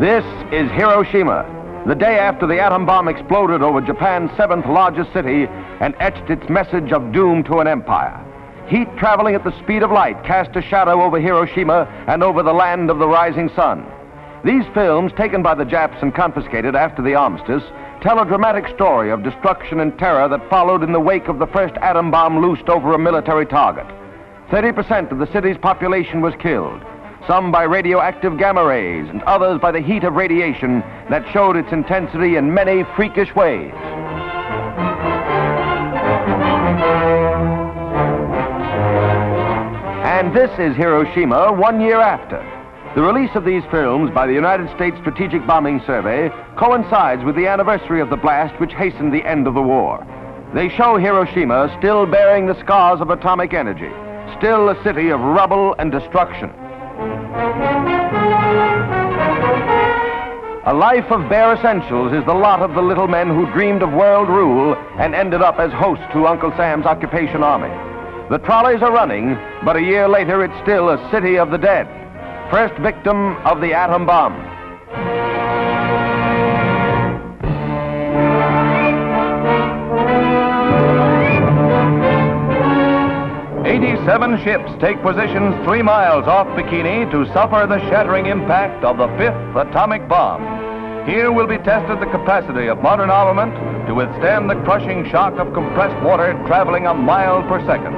This is Hiroshima, the day after the atom bomb exploded over Japan's seventh largest city and etched its message of doom to an empire. Heat traveling at the speed of light cast a shadow over Hiroshima and over the land of the rising sun. These films, taken by the Japs and confiscated after the armistice, tell a dramatic story of destruction and terror that followed in the wake of the first atom bomb loosed over a military target. 30% of the city's population was killed, some by radioactive gamma rays and others by the heat of radiation that showed its intensity in many freakish ways. And this is Hiroshima 1 year after. The release of these films by the United States Strategic Bombing Survey coincides with the anniversary of the blast which hastened the end of the war. They show Hiroshima still bearing the scars of atomic energy, still a city of rubble and destruction. A life of bare essentials is the lot of the little men who dreamed of world rule and ended up as hosts to Uncle Sam's occupation army. The trolleys are running, but a year later it's still a city of the dead. First victim of the atom bomb. Seven ships take positions 3 miles off Bikini to suffer the shattering impact of the 5th atomic bomb. Here will be tested the capacity of modern armament to withstand the crushing shock of compressed water traveling a mile per second.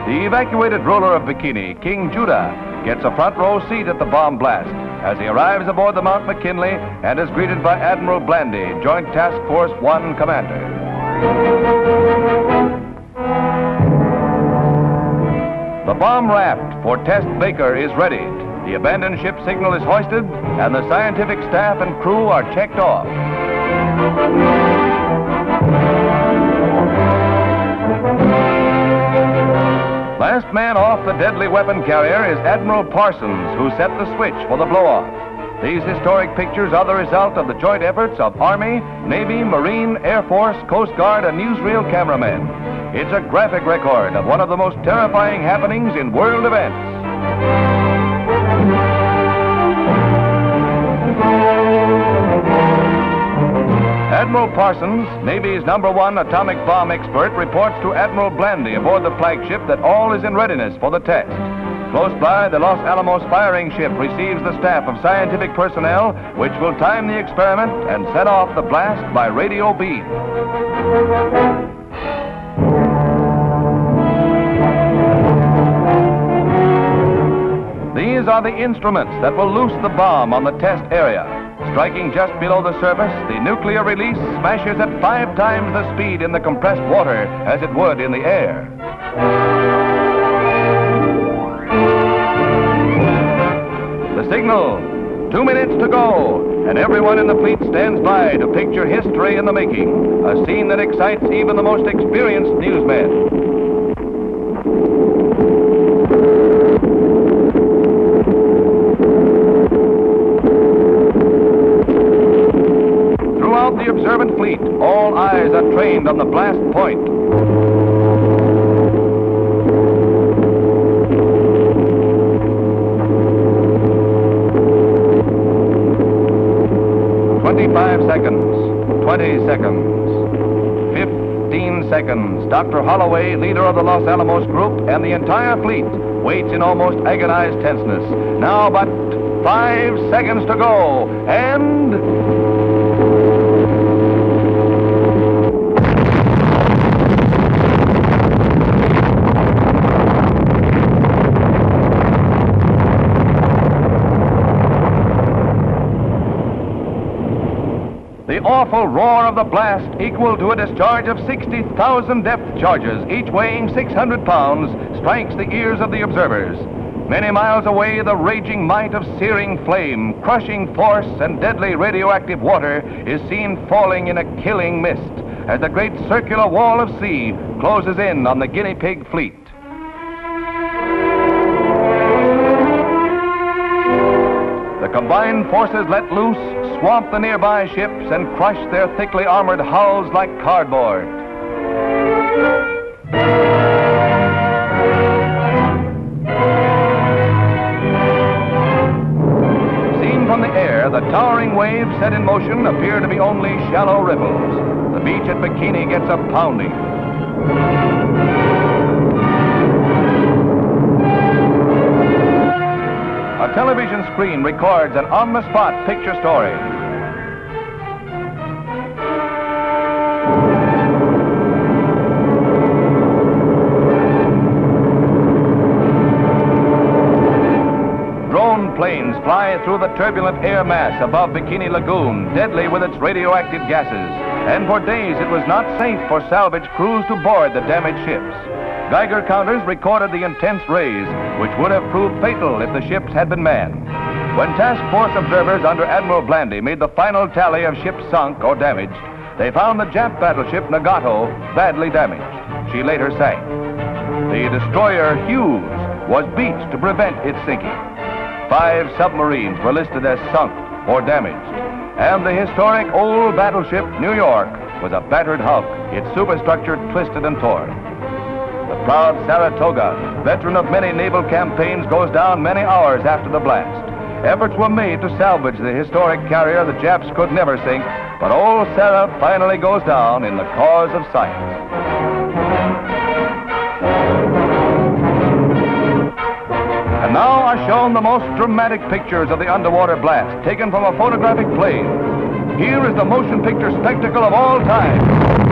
The evacuated ruler of Bikini, King Judah, gets a front row seat at the bomb blast as he arrives aboard the Mount McKinley and is greeted by Admiral Blandy, Joint Task Force 1 commander. The bomb raft for Test Baker is readied. The abandoned ship signal is hoisted, and the scientific staff and crew are checked off. Last man off the deadly weapon carrier is Admiral Parsons, who set the switch for the blow-off. These historic pictures are the result of the joint efforts of Army, Navy, Marine, Air Force, Coast Guard, and newsreel cameramen. It's a graphic record of one of the most terrifying happenings in world events. Admiral Parsons, Navy's #1 atomic bomb expert, reports to Admiral Blandy aboard the flagship that all is in readiness for the test. Close by, the Los Alamos firing ship receives the staff of scientific personnel, which will time the experiment and set off the blast by radio beam. These are the instruments that will loose the bomb on the test area. Striking just below the surface, the nuclear release smashes at 5 times the speed in the compressed water as it would in the air. The signal, 2 minutes to go, and everyone in the fleet stands by to picture history in the making, a scene that excites even the most experienced newsmen. The observant fleet, all eyes are trained on the blast point. Seconds, 20 seconds, 15 seconds. Dr. Holloway, leader of the Los Alamos group, and the entire fleet waits in almost agonized tenseness. Now but 5 seconds to go, and... The awful roar of the blast, equal to a discharge of 60,000 depth charges, each weighing 600 pounds, strikes the ears of the observers. Many miles away, the raging might of searing flame, crushing force, and deadly radioactive water is seen falling in a killing mist as the great circular wall of sea closes in on the guinea pig fleet. The combined forces let loose, swamp the nearby ships, and crush their thickly armored hulls like cardboard. Seen from the air, the towering waves set in motion appear to be only shallow ripples. The beach at Bikini gets a pounding. A television screen records an on-the-spot picture story. Drone planes fly through the turbulent air mass above Bikini Lagoon, deadly with its radioactive gases. And for days it was not safe for salvage crews to board the damaged ships. Geiger counters recorded the intense rays, which would have proved fatal if the ships had been manned. When task force observers under Admiral Blandy made the final tally of ships sunk or damaged, they found the Jap battleship Nagato badly damaged. She later sank. The destroyer Hughes was beached to prevent its sinking. 5 submarines were listed as sunk or damaged. And the historic old battleship New York was a battered hulk, its superstructure twisted and torn. The proud Saratoga, veteran of many naval campaigns, goes down many hours after the blast. Efforts were made to salvage the historic carrier the Japs could never sink, but old Sarah finally goes down in the cause of science. And now are shown the most dramatic pictures of the underwater blast, taken from a photographic plane. Here is the motion picture spectacle of all time.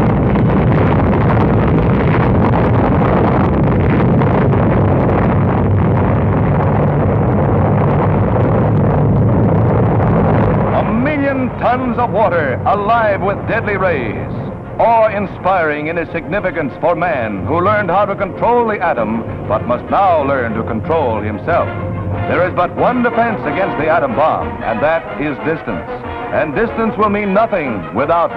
Tons of water alive with deadly rays, awe-inspiring in its significance for man who learned how to control the atom but must now learn to control himself. There is but one defense against the atom bomb, and that is distance. And distance will mean nothing without